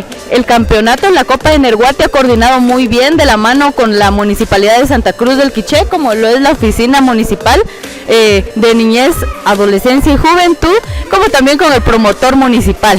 que el campeonato en la Copa de Nerguate ha coordinado muy bien de la mano con la Municipalidad de Santa Cruz del Quiché, como lo es la Oficina Municipal de Niñez, Adolescencia y Juventud, como también con el promotor municipal.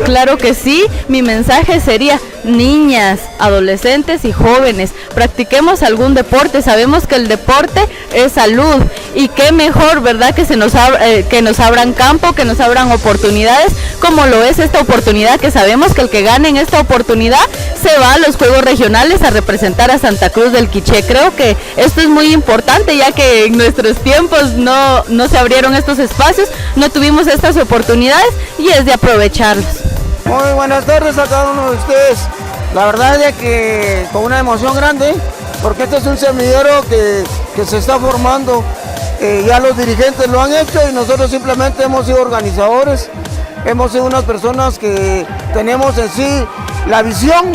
Claro que sí, mi mensaje sería: niñas, adolescentes y jóvenes, practiquemos algún deporte. Sabemos que el deporte es salud y qué mejor, ¿verdad?, que nos abran campo, que nos abran oportunidades, como lo es esta oportunidad, que sabemos que el que gane en esta oportunidad se va a los Juegos Regionales a representar a Santa Cruz del Quiché. Creo que esto es muy importante, ya que en nuestros tiempos no se abrieron estos espacios, no tuvimos estas oportunidades y es de aprovecharlos. Muy buenas tardes a cada uno de ustedes. La verdad es que con una emoción grande, porque este es un semillero que se está formando. Ya los dirigentes lo han hecho y nosotros simplemente hemos sido organizadores, hemos sido unas personas que tenemos en sí la visión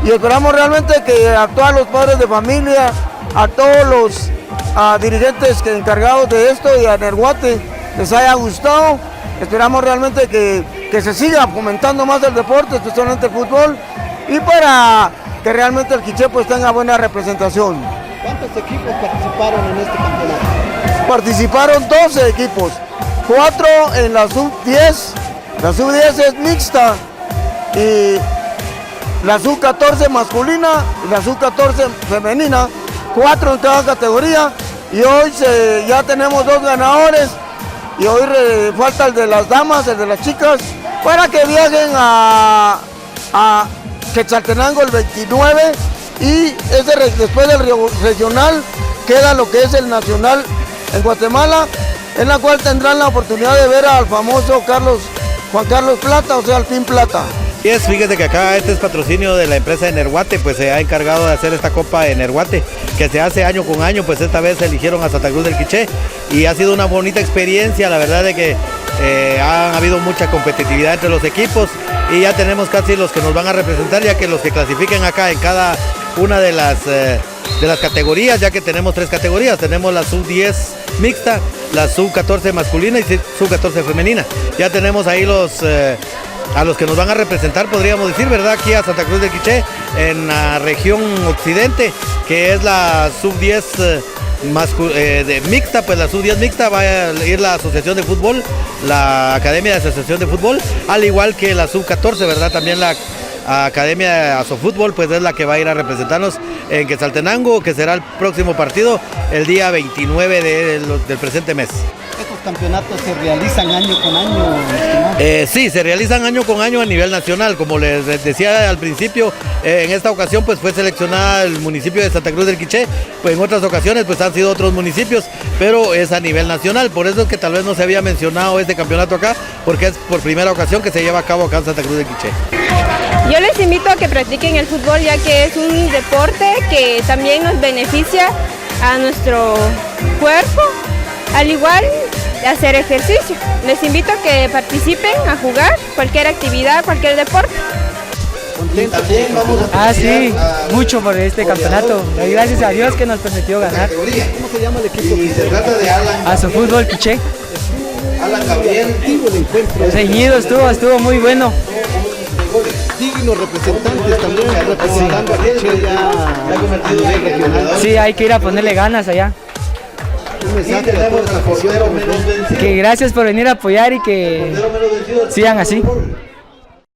y esperamos realmente que a todos los padres de familia, a todos los dirigentes encargados de esto y a Nerguate les haya gustado. Esperamos realmente que se siga fomentando más el deporte, especialmente el fútbol, y para que realmente el Quiché pues tenga buena representación. ¿Cuántos equipos participaron en este campeonato? Participaron 12 equipos, 4 en la sub-10, la sub-10 es mixta, y la sub-14 masculina y la sub-14 femenina, 4 en cada categoría, y hoy ya tenemos 2 ganadores. Y hoy falta el de las damas, el de las chicas, para que viajen a Quetzaltenango el 29 y después del regional queda lo que es el nacional en Guatemala, en la cual tendrán la oportunidad de ver al famoso Juan Carlos Plata, o sea, al Team Plata. Fíjese que acá este es patrocinio de la empresa de Nerguate, pues se ha encargado de hacer esta Copa de Nerguate, que se hace año con año, pues esta vez eligieron a Santa Cruz del Quiché y ha sido una bonita experiencia. La verdad de que ha habido mucha competitividad entre los equipos y ya tenemos casi los que nos van a representar, ya que los que clasifiquen acá en cada una de las categorías, ya que tenemos 3 categorías, tenemos la sub-10 mixta, la sub-14 masculina y sub-14 femenina. Ya tenemos ahí a los que nos van a representar, podríamos decir, ¿verdad?, aquí a Santa Cruz del Quiché, en la región occidente, que es la sub-10 mixta. Pues la sub-10 mixta va a ir la asociación de fútbol, la academia de asociación de fútbol, al igual que la sub-14, ¿verdad?, también la academia de Asofútbol, pues es la que va a ir a representarnos en Quetzaltenango, que será el próximo partido el día 29 del presente mes. ¿Estos campeonatos se realizan año con año? Sí, se realizan año con año a nivel nacional. Como les decía al principio, en esta ocasión pues fue seleccionada el municipio de Santa Cruz del Quiché, pues en otras ocasiones pues han sido otros municipios, pero es a nivel nacional. Por eso es que tal vez no se había mencionado este campeonato acá, porque es por primera ocasión que se lleva a cabo acá en Santa Cruz del Quiché. Yo les invito a que practiquen el fútbol, ya que es un deporte que también nos beneficia a nuestro cuerpo, al igual de hacer ejercicio. Les invito a que participen a jugar cualquier actividad, cualquier deporte. Sí, mucho por este campeonato. Gracias a Dios que nos permitió ganar. ¿Cómo se llama el equipo? Asofútbol Quiché. Alan Gabriel, el encuentro. Reñido estuvo muy bueno. Dignos representantes también, representando a Quiché ya a nivel regional. Sí, hay que ir a ponerle ganas allá. Un mensaje a toda la afición. Que gracias por venir a apoyar y que sigan así.